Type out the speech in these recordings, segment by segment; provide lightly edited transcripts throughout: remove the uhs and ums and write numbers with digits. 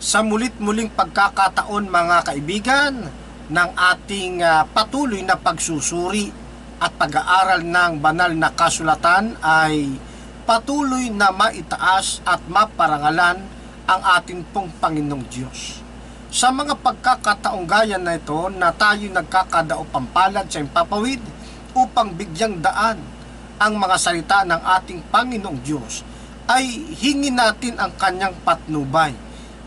Sa mulit-muling pagkakataon mga kaibigan ng ating patuloy na pagsusuri at pag-aaral ng banal na kasulatan ay patuloy na maitaas at maparangalan ang ating pong Panginoong Diyos. Sa mga pagkakataong gaya na ito na tayo nagkakadaupang palad sa impapawid upang bigyang daan ang mga salita ng ating Panginoong Diyos, ay hingin natin ang kanyang patnubay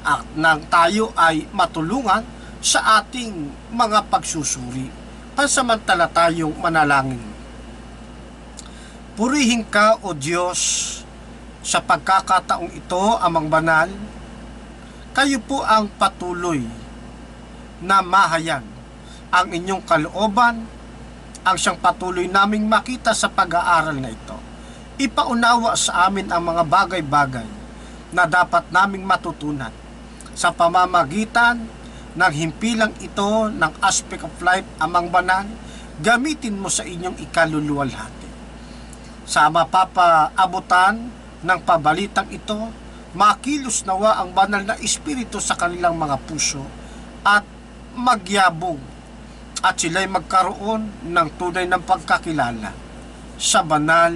at nang tayo ay matulungan sa ating mga pagsusuri. Pansamantala tayong manalangin. Purihin ka, O Diyos, sa pagkakataong ito, Amang Banal. Kayo po ang patuloy na mahayag ang inyong kalooban, ang siyang patuloy naming makita sa pag-aaral na ito. Ipaunawa sa amin ang mga bagay-bagay na dapat naming matutunan sa pamamagitan ng himpilang ito ng aspect of life, Amang Banal. Gamitin mo sa inyong ikaluluwalhati. Sa mapapaabutan ng pabalitang ito, makilos nawa ang banal na espiritu sa kanilang mga puso at magyabong at sila'y magkaroon ng tunay ng pagkakilala sa banal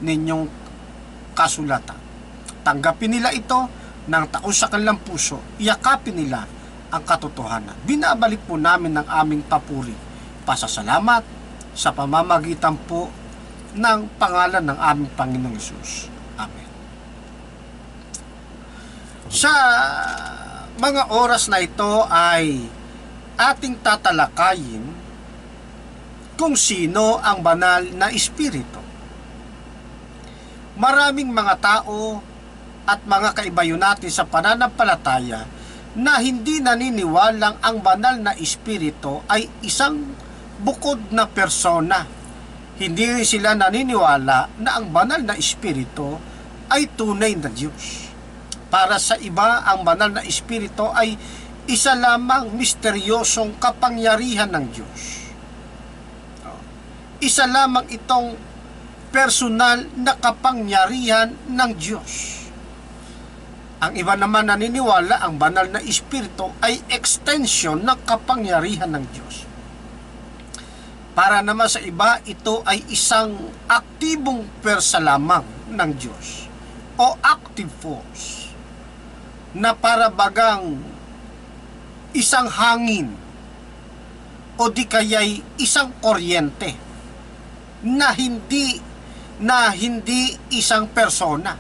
ninyong kasulatan. Tanggapin nila ito ng taos sa kanilang puso, iyakapin nila ang katotohanan. Binabalik po namin ng aming papuri, pasasalamat sa pamamagitan po ng pangalan ng aming Panginoong Hesus. Amen. Sa mga oras na ito ay ating tatalakayin kung sino ang banal na espiritu. Maraming mga tao at mga kaibayo natin sa pananampalataya na hindi naniniwalang ang banal na espiritu ay isang bukod na persona. Hindi rin sila naniniwala na ang banal na espiritu ay tunay na Diyos. Para sa iba, ang banal na espiritu ay isa lamang misteryosong kapangyarihan ng Diyos. Isa lamang itong personal na kapangyarihan ng Diyos. Ang iba naman naniniwala ang banal na espiritu ay extension ng kapangyarihan ng Diyos. Para naman sa iba, ito ay isang aktibong persa lamang ng Diyos o active force na para bagang isang hangin o di kaya'y isang kuryente na hindi isang persona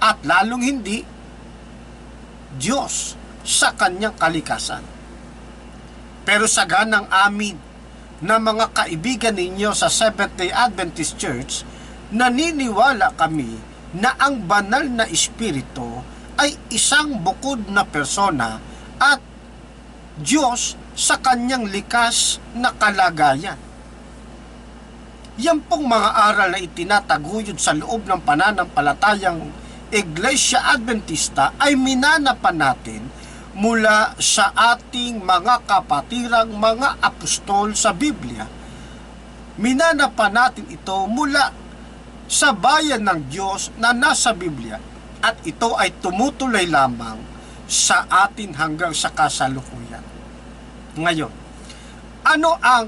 at lalong hindi Diyos sa kanyang kalikasan. Pero sa ganang amin na mga kaibigan ninyo sa Seventh-day Adventist Church, naniniwala kami na ang banal na espiritu ay isang bukod na persona at Diyos sa kanyang likas na kalagayan. Yan pong mga aral na itinataguyod sa loob ng pananampalatayang Iglesia Adventista ay minanapan natin mula sa ating mga kapatirang mga apostol sa Biblia. Minanapan natin ito mula sa bayan ng Diyos na nasa Biblia at ito ay tumutuloy lamang sa atin hanggang sa kasalukuyan. Ngayon, ano ang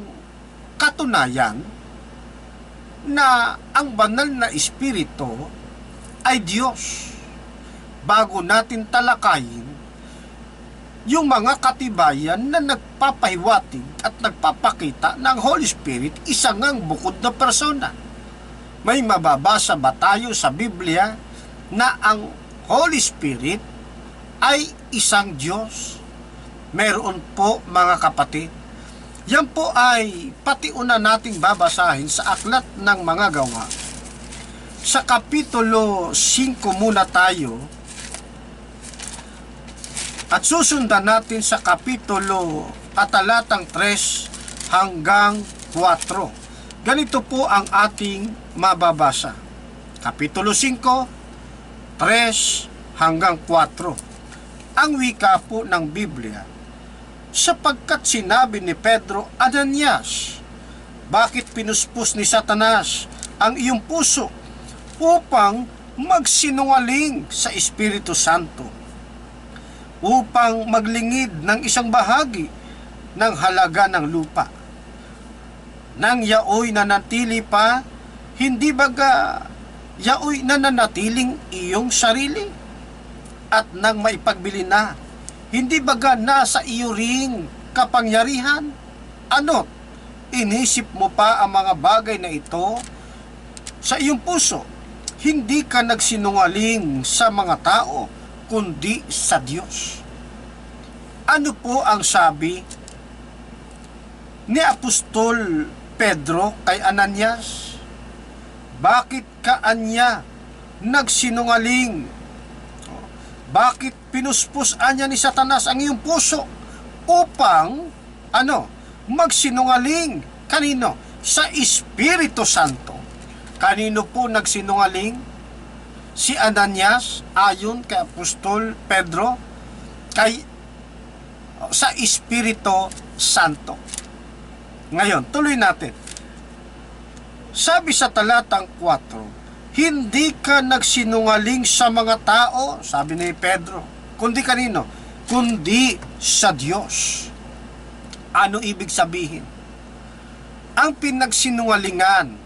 katunayan na ang banal na espiritu ay Diyos? Bago natin talakayin yung mga katibayan na nagpapahiwatig at nagpapakita ng Holy Spirit isang ngang bukod na persona. May mababasa ba tayo sa Biblia na ang Holy Spirit ay isang Diyos? Meron po mga kapatid. Yan po ay patiuna nating babasahin sa aklat ng mga gawa. Sa Kapitulo 5 muna tayo at susundan natin sa Kapitulo at talatang 3 hanggang 4. Ganito po ang ating mababasa. Kapitulo 5, 3 hanggang 4. Ang wika po ng Biblia, sapagkat sinabi ni Pedro, Ananias, bakit pinuspos ni Satanas ang iyong puso upang magsinungaling sa Espiritu Santo upang maglingid ng isang bahagi ng halaga ng lupa. Nang yaoy nanatili pa, hindi baga yaoy nananatiling iyong sarili? At nang maipagbili na, hindi baga nasa iyo ring kapangyarihan? Ano't inisip mo pa ang mga bagay na ito sa iyong puso? Hindi ka nagsinungaling sa mga tao, kundi sa Diyos. Ano po ang sabi ni Apostol Pedro kay Ananias? Bakit ka anya nagsinungaling? Bakit pinuspos-an niya ni Satanas ang iyong puso upang magsinungaling? Kanino? Sa Espiritu Santo. Kanino po nagsinungaling? Si Ananias ayon kay Apostol Pedro sa Espiritu Santo. Ngayon, tuloy natin. Sabi sa talatang 4, hindi ka nagsinungaling sa mga tao, sabi ni Pedro, kundi kanino? Kundi sa Diyos. Ano ibig sabihin? Ang pinagsinungalingan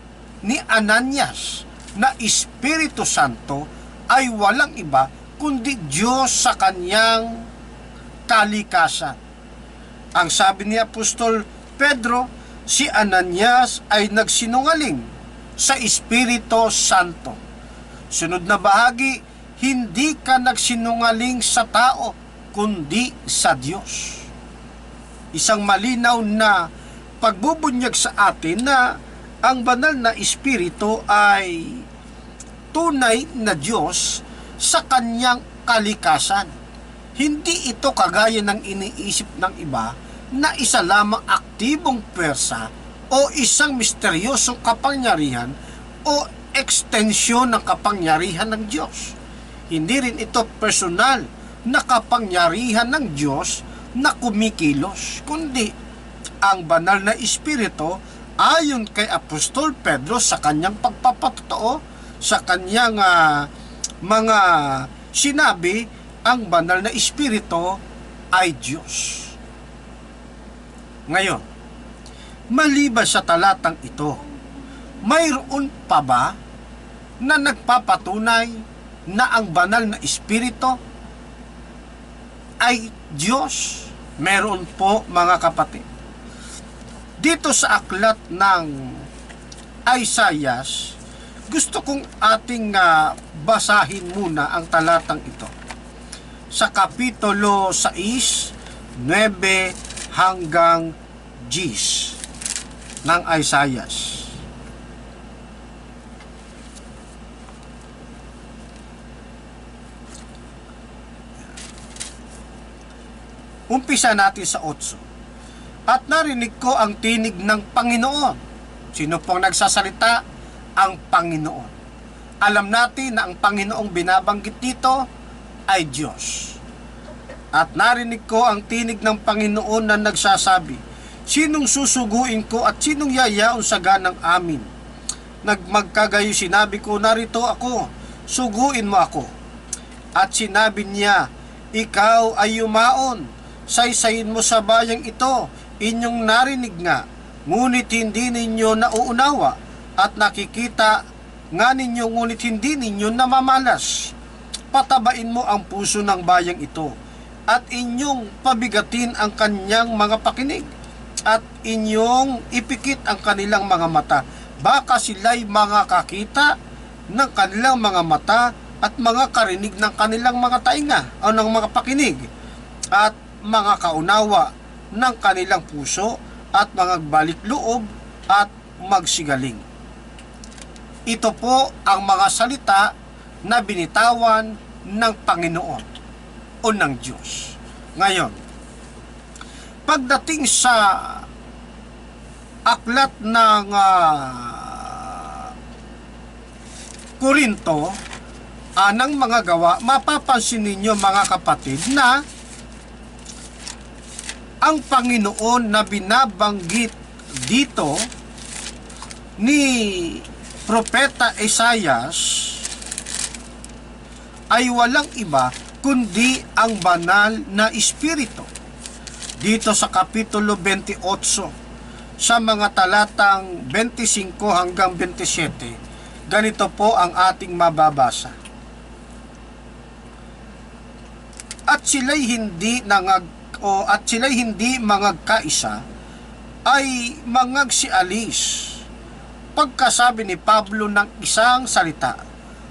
ni Ananias na Espiritu Santo ay walang iba kundi Diyos sa kanyang kalikasan. Ang sabi ni Apostol Pedro, si Ananias ay nagsinungaling sa Espiritu Santo. Sunod na bahagi, hindi ka nagsinungaling sa tao, kundi sa Diyos. Isang malinaw na pagbubunyag sa atin na ang banal na Espiritu ay tunay na Diyos sa kanyang kalikasan. Hindi ito kagaya ng iniisip ng iba na isa lamang aktibong pwersa o isang misteryosong kapangyarihan o ekstensyon ng kapangyarihan ng Diyos. Hindi rin ito personal na kapangyarihan ng Diyos na kumikilos, kundi ang banal na Espiritu ayon kay Apostol Pedro sa kanyang pagpapatotoo, sa kanyang mga sinabi, ang banal na Espiritu ay Diyos. Ngayon, maliban sa talatang ito, mayroon pa ba na nagpapatunay na ang banal na Espiritu ay Diyos? Meron po, mga kapatid. Dito sa aklat ng Isaias, gusto kong ating basahin muna ang talatang ito. Sa Kapitulo 6, 9 hanggang 10 ng Isaias. Umpisa natin sa 8. At narinig ko ang tinig ng Panginoon. Sino pong nagsasalita? Ang Panginoon. Alam natin na ang Panginoong binabanggit dito ay Diyos. At narinig ko ang tinig ng Panginoon na nagsasabi, sinong susuguin ko at sinong yayaon sa ganang amin? Magkagayo sinabi ko, narito ako, suguin mo ako. At sinabi niya, ikaw ay yumaon, saysayin mo sa bayang ito, inyong narinig nga, ngunit hindi ninyo nauunawa, at nakikita nga ninyo, ngunit hindi ninyo namamalas. Patabain mo ang puso ng bayang ito, at inyong pabigatin ang kanyang mga pakinig, at inyong ipikit ang kanilang mga mata. Baka sila'y makakakita ng kanilang mga mata at mga karinig ng kanilang mga tainga o ng mga pakinig, at mga kaunawa ng kanilang puso at mga balik loob at magsigaling. Ito po ang mga salita na binitawan ng Panginoon o ng Diyos. Ngayon, pagdating sa aklat ng Korinto, ng mga gawa, mapapansin ninyo mga kapatid na ang Panginoon na binabanggit dito ni Propeta Isaias ay walang iba kundi ang banal na Espiritu. Dito sa Kapitulo 28, sa mga talatang 25 hanggang 27, ganito po ang ating mababasa. At sila'y hindi mangagkaisa, ay mangagsialis. Pagkasabi ni Pablo ng isang salita,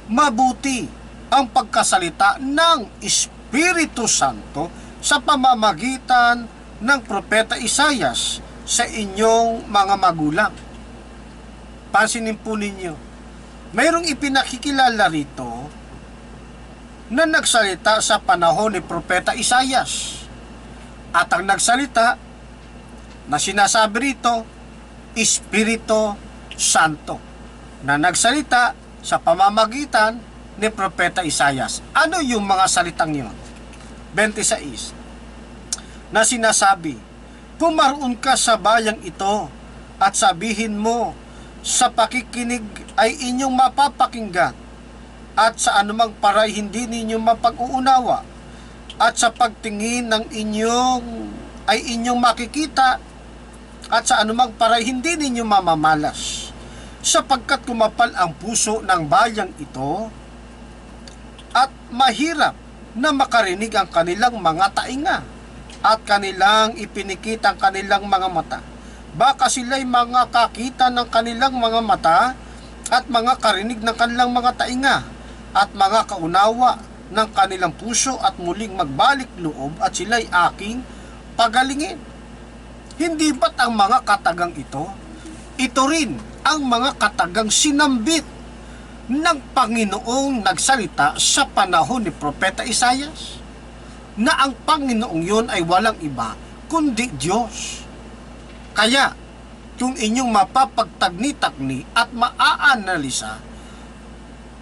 mabuti ang pagkasalita ng Espiritu Santo sa pamamagitan ng propeta Isaias sa inyong mga magulang. Pansinin po ninyo, mayroong ipinakikilala rito na nagsalita sa panahon ni propeta Isaias. At ang nagsalita na sinasabi rito, Espiritu Santo, na nagsalita sa pamamagitan ni propeta Isaias. Ano yung mga salitang yon? 26 na sinasabi, pumaroon ka sa bayang ito at sabihin mo, sa pakikinig ay inyong mapapakinggan, at sa anumang paray hindi ninyo mapag-uunawa, at sa pagtingin ng inyong makikita, at sa anumang paray hindi ninyo mamamalas, sapagkat kumapal ang puso ng bayang ito, at mahirap na makarinig ang kanilang mga tainga, at kanilang ipinikit ang kanilang mga mata. Baka sila'y mga kakita ng kanilang mga mata, at mga karinig ng kanilang mga tainga, at mga kaunawa ng kanilang puso, at muling magbalik loob, at sila'y aking pagalingin. Hindi ba't ang mga katagang ito rin ang mga katagang sinambit ng Panginoong nagsalita sa panahon ni Propeta Isaias, na ang Panginoong yun ay walang iba kundi Diyos. Kaya, kung inyong mapapagtagni-tagni at maaanalisa,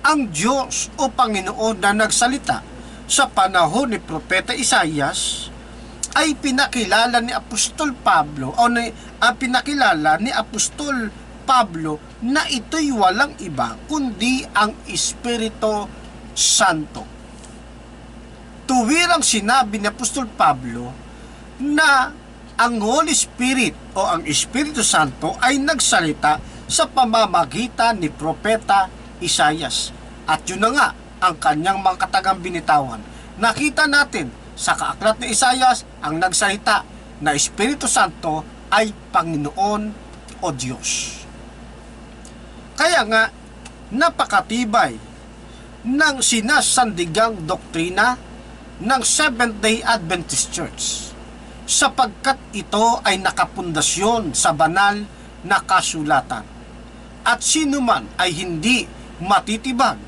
ang Diyos o Panginoon na nagsalita sa panahon ni Propeta Isaias ay pinakilala ni Apostol Pablo pinakilala ni Apostol Pablo na ito'y walang iba kundi ang Espiritu Santo. Tuwirang sinabi ni Apostol Pablo na ang Holy Spirit o ang Espiritu Santo ay nagsalita sa pamamagitan ni Propeta Isaias. At yun na nga ang kanyang mga katagang binitawan. Nakita natin sa kaaklat ni Isaias ang nagsalita na Espiritu Santo ay Panginoon o Diyos. Kaya nga, napakatibay ng sinasandigang doktrina ng Seventh-day Adventist Church, sapagkat ito ay nakapundasyon sa banal na kasulatan. At sino man ay hindi matitibag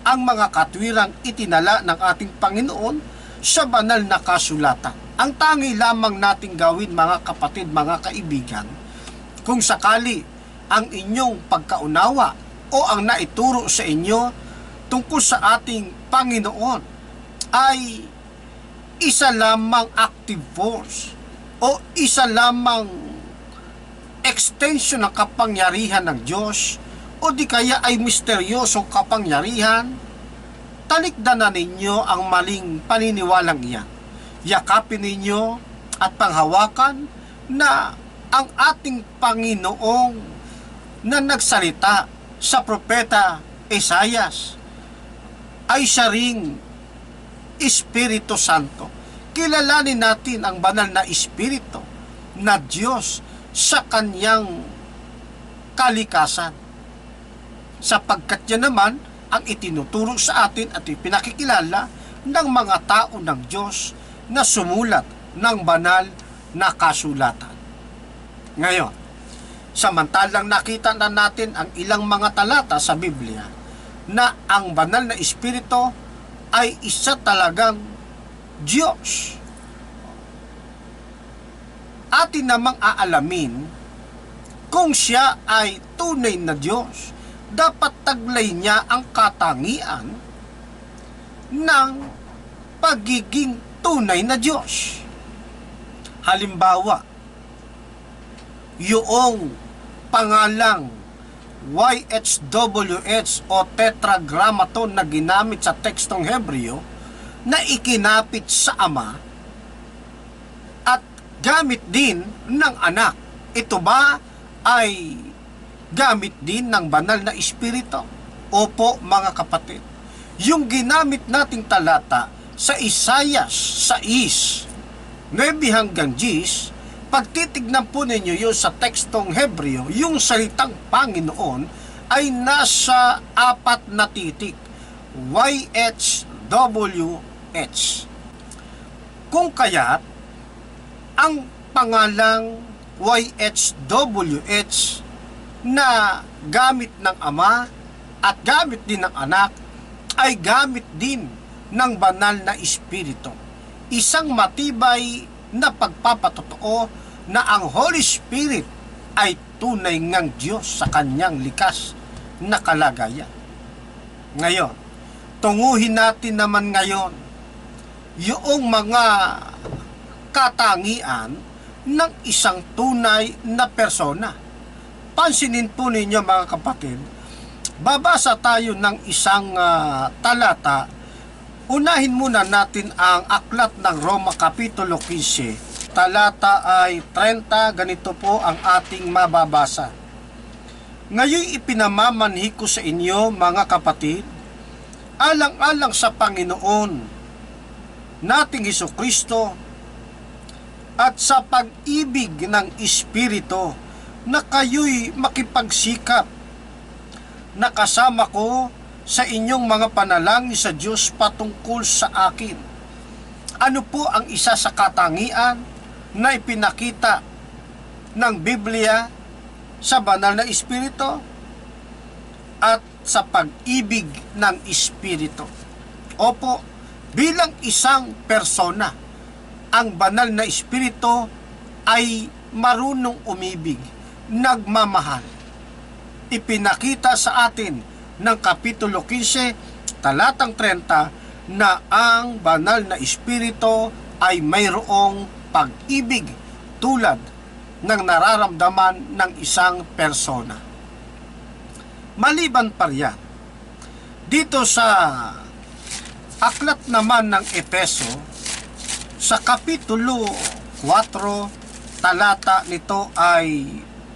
ang mga katwirang itinala ng ating Panginoon sa banal na kasulatan. Ang tangi lamang nating gawin, mga kapatid, mga kaibigan, kung sakali ang inyong pagkaunawa o ang naituro sa inyo tungkol sa ating Panginoon ay isa lamang active force o isa lamang extension ng kapangyarihan ng Diyos, o di kaya ay misteryosong kapangyarihan, talikdan na ninyo ang maling paniniwalang iyan. Yakapin ninyo at panghawakan na ang ating Panginoong na nagsalita sa propeta Isaias ay siya ring Espiritu Santo. Kilalanin natin ang banal na Espiritu na Diyos sa kanyang kalikasan, sapagkat yan naman ang itinuturo sa atin at ipinakikilala ng mga tao ng Diyos na sumulat ng banal na kasulatan. Ngayon, samantalang nakita na natin ang ilang mga talata sa Biblia na ang banal na Espiritu ay isa talagang Diyos, atin namang aalamin kung siya ay tunay na Diyos, dapat taglay niya ang katangian ng pagiging tunay na Diyos. Halimbawa, yung pangalang YHWH o Tetragrammaton na ginamit sa tekstong Hebreo na ikinapit sa Ama at gamit din ng anak. Ito ba ay gamit din ng banal na Espiritu? Opo mga kapatid. Yung ginamit nating talata sa Isaiah 6, 9 hanggang 10, pagtitignan po ninyo yun sa tekstong Hebreo, yung salitang Panginoon ay nasa 4 na titik. YHWH. Kung kaya't ang pangalang YHWH na gamit ng Ama at gamit din ng Anak ay gamit din ng banal na Espiritu. Isang matibay na pagpapatotoo na ang Holy Spirit ay tunay ngang Diyos sa kanyang likas na kalagayan. Ngayon, tunguhin natin naman ngayon yung mga katangian ng isang tunay na persona. Pansinin po ninyo mga kapatid, babasa tayo ng isang talata. Unahin muna natin ang aklat ng Roma Kapitulo 15. Talata ay 30, ganito po ang ating mababasa. Ngayon ipinamamanhi ko sa inyo mga kapatid, alang-alang sa Panginoon nating Hesukristo at sa pag-ibig ng Espiritu na kayo'y makipagsikap na kasama ko sa inyong mga panalangin sa Diyos patungkol sa akin. Ano po ang isa sa katangian na ipinakita ng Biblia sa banal na Espiritu? At sa pag-ibig ng Espiritu. Opo, bilang isang persona, ang banal na Espiritu ay marunong umibig, nagmamahal. Ipinakita sa atin ng Kapitulo 15, talatang 30, na ang banal na Espiritu ay mayroong pag-ibig tulad ng nararamdaman ng isang persona. Maliban pa riyan, dito sa aklat naman ng Efeso, sa Kapitulo 4, talata nito ay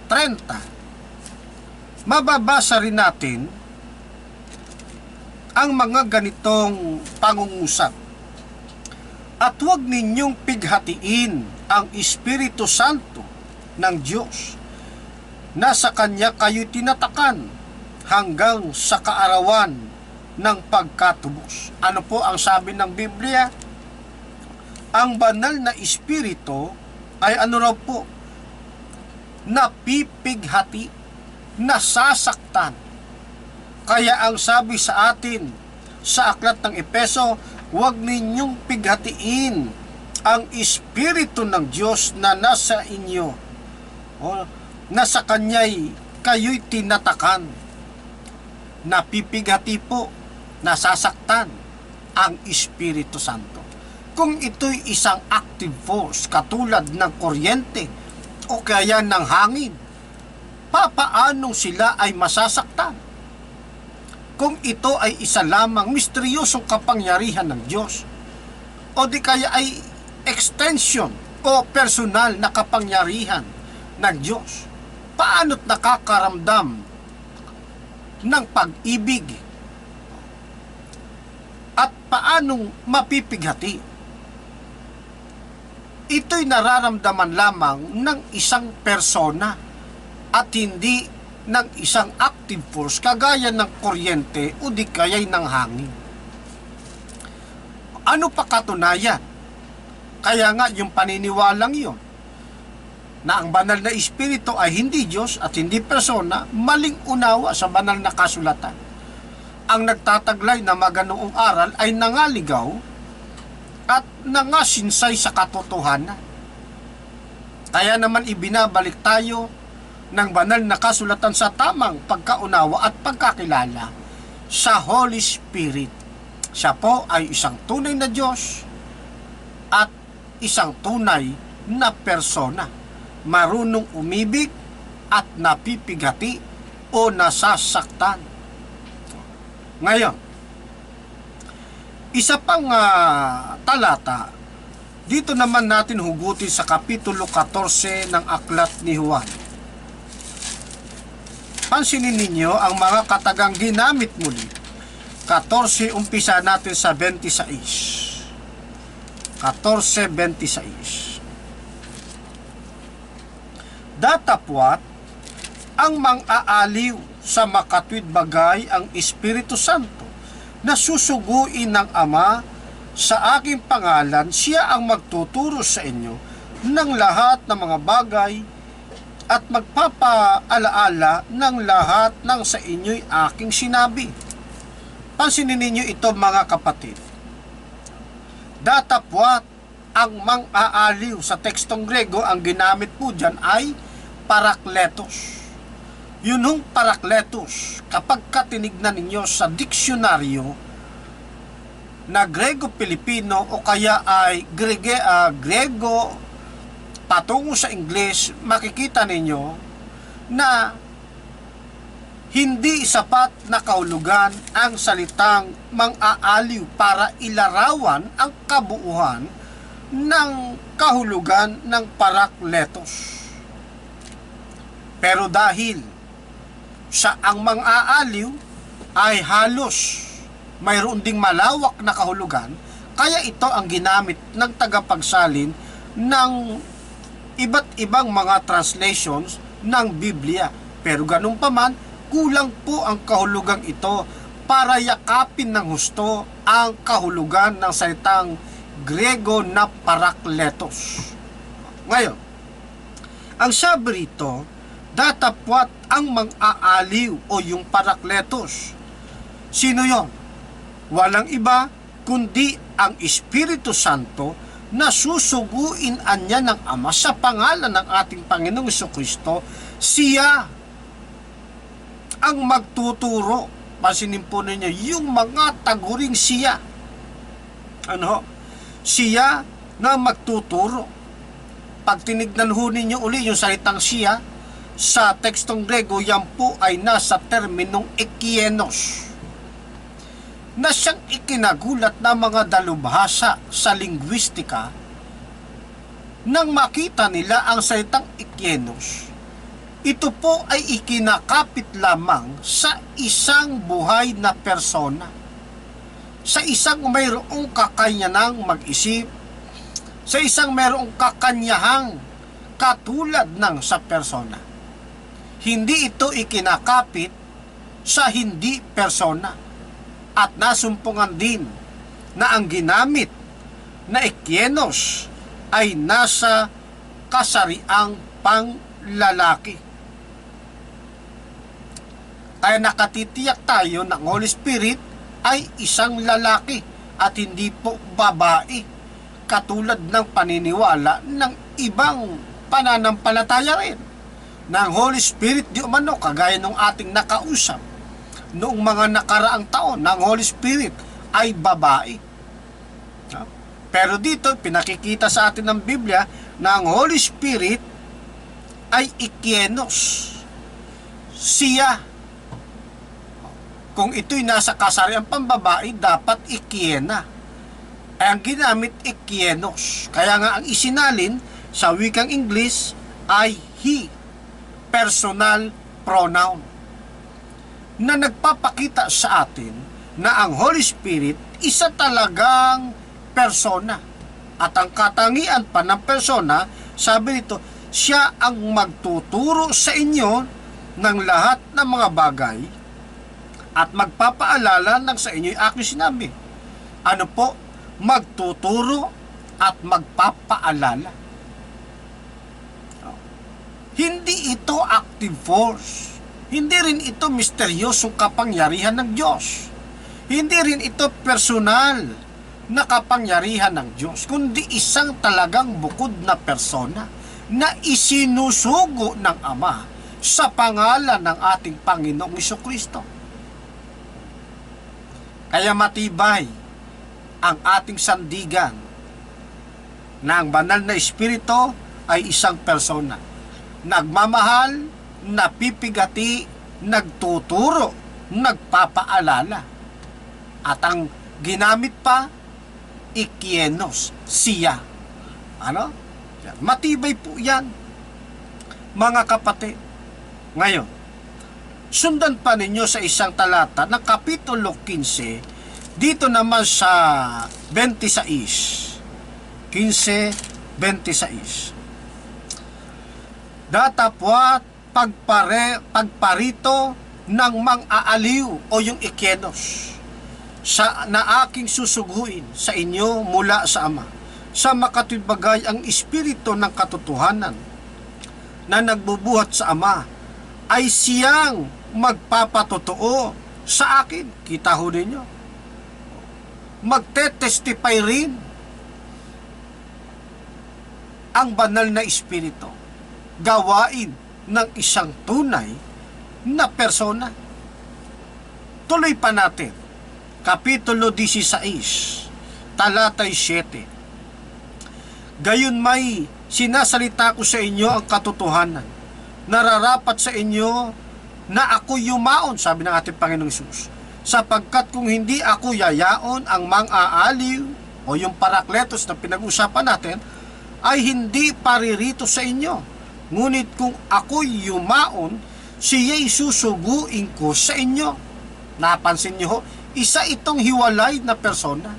30, mababasa rin natin ang mga ganitong pangungusap. At huwag ninyong pighatiin ang Espiritu Santo ng Diyos na sa Kanya kayo tinatakan hanggang sa kaarawan ng pagkatubos. Ano po ang sabi ng Biblia? Ang banal na Espiritu ay ano raw po? Napipighati, nasasaktan. Kaya ang sabi sa atin sa aklat ng Efeso, huwag ninyong pighatiin ang Espiritu ng Diyos na nasa inyo, o nasa Kanya'y kayo'y tinatakan. Napipighati po, nasasaktan ang Espiritu Santo. Kung ito'y isang active force katulad ng kuryente o kaya ng hangin, papaanong sila ay masasaktan? Kung ito ay isa lamang misteryosong kapangyarihan ng Diyos o di kaya ay extension o personal na kapangyarihan ng Diyos, paano't nakakaramdam ng pag-ibig at paanong mapipighati? Ito'y nararamdaman lamang ng isang persona at hindi ng isang active force kagaya ng kuryente o di kaya'y ng hangin. Ano pa katunayan? Kaya nga yung paniniwalang yun na ang banal na Espiritu ay hindi Diyos at hindi persona, maling unawa sa banal na kasulatan. Ang nagtataglay na maganoong aral ay nangaligaw at nangasinsay sa katotohanan. Kaya naman ibinabalik tayo ng banal na kasulatan sa tamang pagkaunawa at pagkakilala sa Holy Spirit. Siya po ay isang tunay na Diyos at isang tunay na persona, marunong umibig at napipighati o nasasaktan. Ngayon, Isa pang talata, dito naman natin hugutin sa Kapitulo 14 ng Aklat ni Juan. Pansinin ninyo ang mga katagang ginamit muli. 14, umpisa natin sa 26. 14:26. Datapwat ang mang-aaliw sa makatwid bagay ang Espiritu Santo na susuguin ng Ama sa aking pangalan. Siya ang magtuturo sa inyo ng lahat ng mga bagay at magpapaalaala ng lahat ng sa inyo'y aking sinabi. Pansinin ninyo ito mga kapatid. Datapwat ang mang-aaliw, sa tekstong Grego, ang ginamit po dyan ay parakletos. Yun hong parakletos, kapag katinignan ninyo sa diksyonaryo na Grego-Pilipino o kaya ay Grego patungo sa Ingles, makikita ninyo na hindi sapat na kahulugan ang salitang mang-aaliw para ilarawan ang kabuuan ng kahulugan ng parakletos. Pero dahil sa ang mang-aaliw ay halos mayroon ding malawak na kahulugan, kaya ito ang ginamit ng tagapagsalin ng iba't ibang mga translations ng Biblia. Pero ganun pa man, kulang po ang kahulugang ito para yakapin ng husto ang kahulugan ng salitang Grego na parakletos. Ngayon, ang sabi rito, datapwat ang mang-aaliw o yung parakletos. Sino yon? Walang iba kundi ang Espiritu Santo na susuguin anya ng Ama sa pangalan ng ating Panginoong Jesucristo. Siya ang magtuturo. Pansinin po ninyo yung mga taguring siya. Siya na magtuturo. Pag tinignan ho ninyo uli yung salitang siya, sa tekstong Grego, yan po ay nasa terminong ekienos, na siyang ikinagulat ng mga dalubhasa sa linguistika. Nang makita nila ang salitang ekienos, ito po ay ikinakapit lamang sa isang buhay na persona, sa isang mayroong kakayanang mag-isip, sa isang mayroong kakanyahang katulad ng sa persona. Hindi ito ikinakapit sa hindi persona. At nasumpungan din na ang ginamit na ekienos ay nasa kasariang panglalaki. Kaya nakatitiyak tayo ng Holy Spirit ay isang lalaki at hindi po babae, katulad ng paniniwala ng ibang pananampalataya rin. Ng Holy Spirit di umano, kagaya ng ating nakausap noong mga nakaraang taon, ng Holy Spirit ay babae. Pero dito, pinakikita sa atin ng Biblia na ang Holy Spirit ay ekienos. Siya. Kung ito'y nasa kasariang pambabae, dapat ekiena. Ay ang ginamit ekienos. Kaya nga ang isinalin sa wikang English ay he, personal pronoun, na nagpapakita sa atin na ang Holy Spirit isa talagang persona. At ang katangian pa ng persona, sabi nito, siya ang magtuturo sa inyo ng lahat ng mga bagay at magpapaalala ng sa inyo yung aking sinabi. Ano po? Magtuturo at magpapaalala. Hindi ito active force. Hindi rin ito misteryosong kapangyarihan ng Diyos. Hindi rin ito personal na kapangyarihan ng Diyos, kundi isang talagang bukod na persona na isinusugo ng Ama sa pangalan ng ating Panginoong Jesucristo. Kaya matibay ang ating sandigan na ang banal na Espiritu ay isang persona. Nagmamahal, napipigati, nagtuturo, nagpapaalala. At ang ginamit pa, ikienos, siya. Ano? Matibay po yan, mga kapatid. Ngayon, sundan pa ninyo sa isang talata ng Kapitulo 15, dito naman sa 26. 15:26. Datapwat pagparito ng mang-aaliw o yung ikienos na aking susuguin sa inyo mula sa Ama, sa makatibagay ang espiritu ng katotohanan na nagbubuhat sa Ama, ay siyang magpapatotoo sa akin. Kita ho ninyo, magte-testify rin ang banal na espiritu, gawain ng isang tunay na persona. Tuloy pa natin, Kapitulo 16, talatay 7. Gayon may sinasalita ko sa inyo ang katotohanan, nararapat sa inyo na ako yumaon, sabi ng ating Panginoong Hesus, sapagkat kung hindi ako yayaon, ang mang-aaliw o yung parakletos na pinag-usapan natin ay hindi paririto sa inyo. Ngunit kung ako'y yumaon, siya'y susuguin ko sa inyo. Napansin niyo, isa itong hiwalay na persona.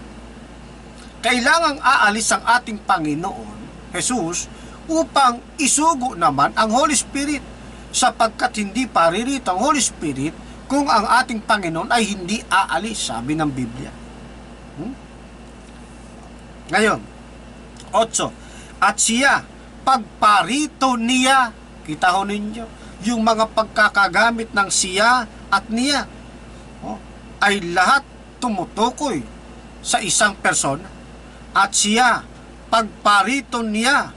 Kailangang aalis ang ating Panginoon Jesus upang isugo naman ang Holy Spirit, sapagkat hindi paririto ang Holy Spirit kung ang ating Panginoon ay hindi aalis, sabi ng Biblia. Ngayon, 8. At siya, pagparito niya, kita ho ninyo, yung mga pagkakagamit ng siya at niya, ay lahat tumutukoy sa isang persona. At siya, pagparito niya,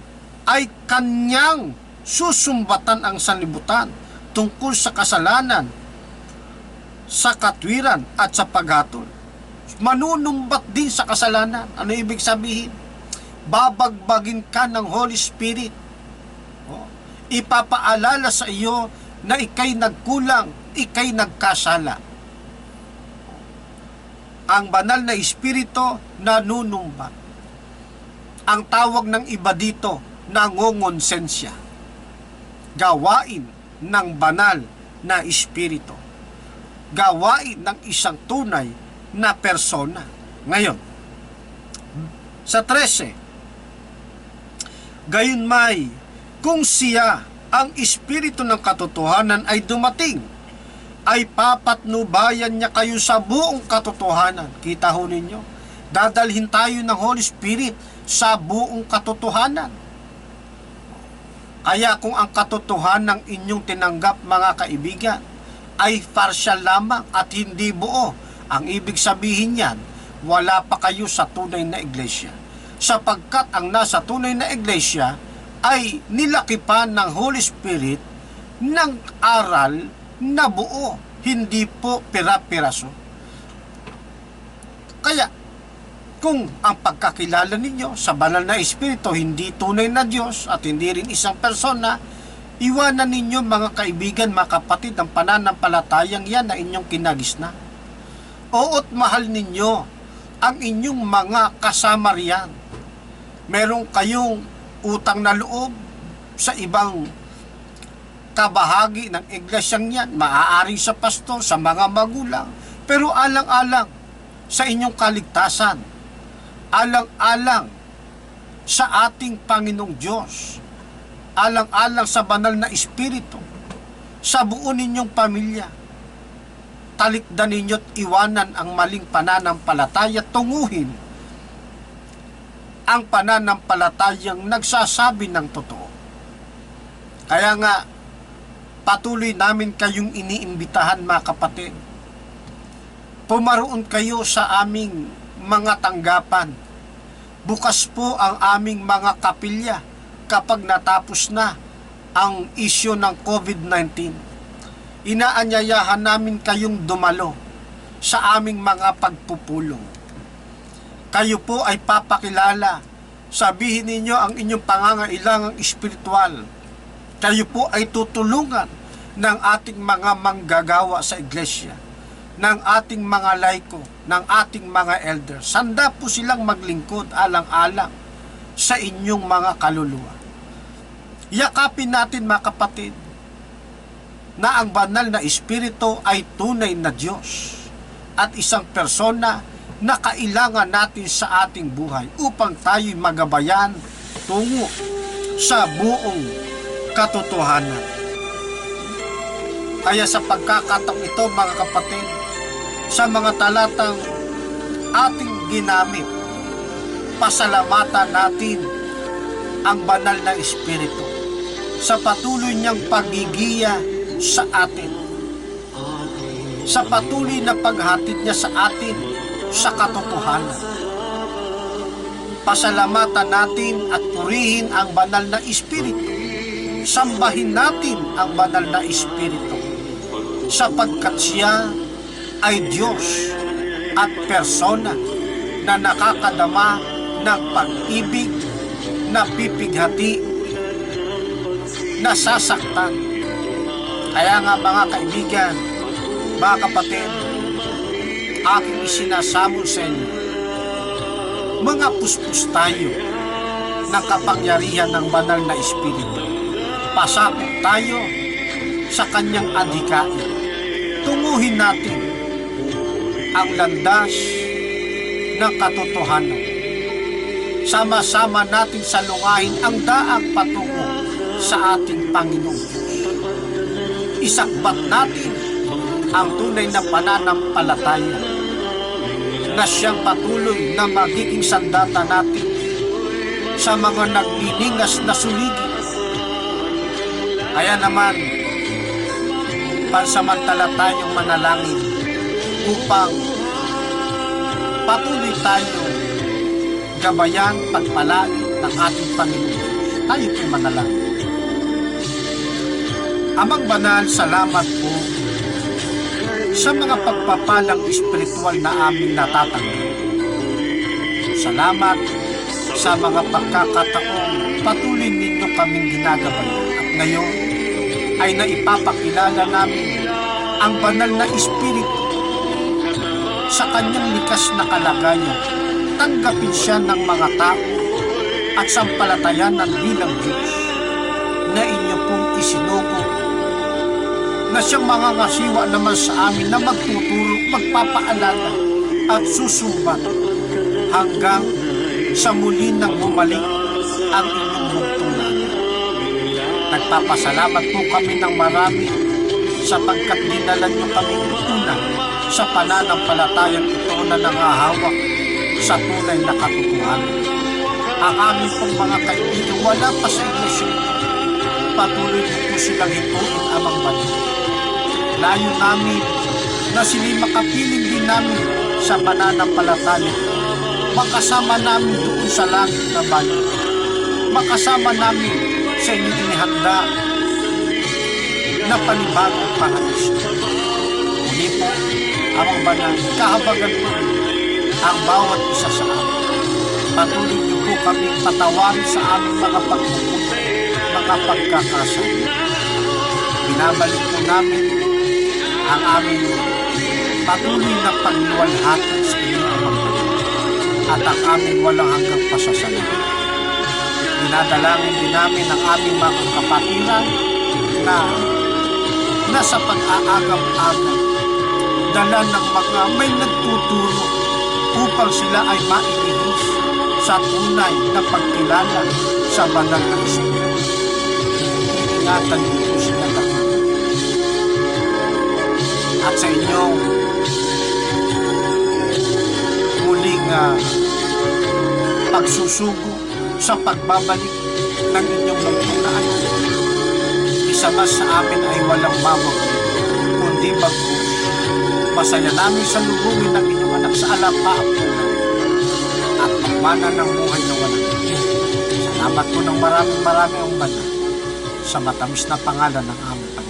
ay kanyang susumbatan ang sanlibutan tungkol sa kasalanan, sa katwiran at sa paghatol. Manunumbat din sa kasalanan. Ano ibig sabihin? Babagbagin ka ng Holy Spirit. Ipapaalala sa iyo na ikay nagkulang, ikay nagkasala. Ang banal na espiritu nanunumbat. Ang tawag ng iba dito, nangongonsensya. Gawain ng banal na espiritu. Gawain ng isang tunay na persona. Ngayon, sa 13, gayon may, kung siya, ang espiritu ng katotohanan ay dumating, ay papatnubayan niya kayo sa buong katotohanan. Kita ho ninyo, dadalhin tayo ng Holy Spirit sa buong katotohanan. Kaya kung ang katotohanan ng inyong tinanggap, mga kaibigan, ay partial lamang at hindi buo, ang ibig sabihin niyan, wala pa kayo sa tunay na iglesia. Sapagkat ang nasa tunay na iglesia ay nilakipan ng Holy Spirit ng aral na buo, hindi po pira-piraso. Kaya, kung ang pagkakilala ninyo sa banal na espiritu hindi tunay na Diyos at hindi rin isang persona, iwanan ninyo, mga kaibigan, mga kapatid, ang pananampalatayang yan na inyong kinagisna. Oo't mahal ninyo ang inyong mga kasama riyan. Meron kayong utang na loob sa ibang kabahagi ng iglesyang yan, maaaring sa pastor, sa mga magulang, pero alang-alang sa inyong kaligtasan, alang-alang sa ating Panginoong Diyos, alang-alang sa banal na espiritu, sa buo ninyong pamilya, talikdan ninyo't iwanan ang maling pananampalataya, tunguhin ang pananampalatayang nagsasabi ng totoo. Kaya nga, patuloy namin kayong iniimbitahan, mga kapatid. Pumaroon kayo sa aming mga tanggapan. Bukas po ang aming mga kapilya kapag natapos na ang isyu ng COVID-19. Inaanyayahan namin kayong dumalo sa aming mga pagpupulong. Kayo po ay papakilala. Sabihin ninyo ang inyong pangangailangang espiritual. Kayo po ay tutulungan ng ating mga manggagawa sa iglesia. ng ating mga laiko, ng ating mga elder. Sanda po silang maglingkod alang-alang sa inyong mga kaluluwa. Yakapin natin mga kapatid na ang banal na Espiritu ay tunay na Diyos at isang persona na kailangan natin sa ating buhay upang tayo'y magabayan tungo sa buong katotohanan. Kaya sa pagkakataong ito mga kapatid, sa mga talatang ating ginamit, pasalamatan natin ang banal na Espiritu sa patuloy niyang pagigiya sa atin, sa patuloy na paghatid niya sa atin sa katotohanan. Pasalamatan natin at purihin ang banal na Espiritu. Sambahin natin ang banal na Espiritu sapagkat siya ay Diyos at persona na nakakadama ng pag-ibig, napipighati, nasasaktan. Kaya nga mga kaibigan, mga kapatid, aking isinasamon sa inyo, mga puspos tayo ng kapangyarihan ng banal na Espiritu. Pasakop tayo sa kanyang adhikain. Tunguhin natin ang landas ng katotohanan. Sama-sama natin salungahin ang daang patungo sa ating Panginoong Diyos. Isakbat natin ang tunay na pananampalataya na siyang patuloy na magiging sandata natin sa mga nagniningas na suligid. Kaya naman, pansamantala tayong manalangin upang patuloy tayong gabayan, pagpalain ng ating Panginoon. Tayo po'y manalangin. Amang banal, salamat po sa mga pagpapalang espiritual na aming natatanggap. Salamat sa mga pagkakataong patuloy ninyo kaming ginagabayan. At ngayon ay naipapakilala namin ang banal na Espiritu sa kanyang likas na kalagayan. Tanggapin siya ng mga tao at sampalatayanan bilang Diyos na inyo pong isinugo, na siyang mangangasiwa naman sa amin na magtuturo, magpapaalala at susumbat hanggang sa muli nang bumalik ang inyong bugtungan. Nagpapasalamat po kami ng marami sapagkat dinala niyo kami una sa pananampalatayang ito na nangahawak sa tunay na katotohanan. Ang aming pong mga kaibigan wala pa sa iglesia, patuloy niyo po silang hipuin amang banal. Layo namin na sila'y makapiling din namin sa pananampalataya. Makasama namin doon sa langit na bayan. Makasama namin sa inyong inihanda na panibagong paraiso. Hindi po, amang banal, kahabagan po ang bawat isa sa amin. Patuloy niyo po kami patawarin sa aming mga pagkukulit, mga pagkakasala. Binabalik po namin ang aming patuloy na pagluwalhati sa inyong amang banal at ang aming walang hanggang pasasalamat. Dinadalangin din namin ang aming mga kapatiran na nasa pag-aagam-agam, dala ng mga may nagtuturo upang sila ay mailihis sa tunay na pagkilala sa banal na Espiritu. Iingatan niyo po sila natin. At sa inyong muling pagsusugo sa pagbabalik ng inyong lungtunaan, isa mas sa amin ay walang mawag, kundi bagkus. Masaya namin sa lubungin ng inyong anak sa alapaaptunan at magmana ng buhay na walang hanggan. Salamat po ng maraming ang banal sa matamis na pangalan ng aming Panginoon.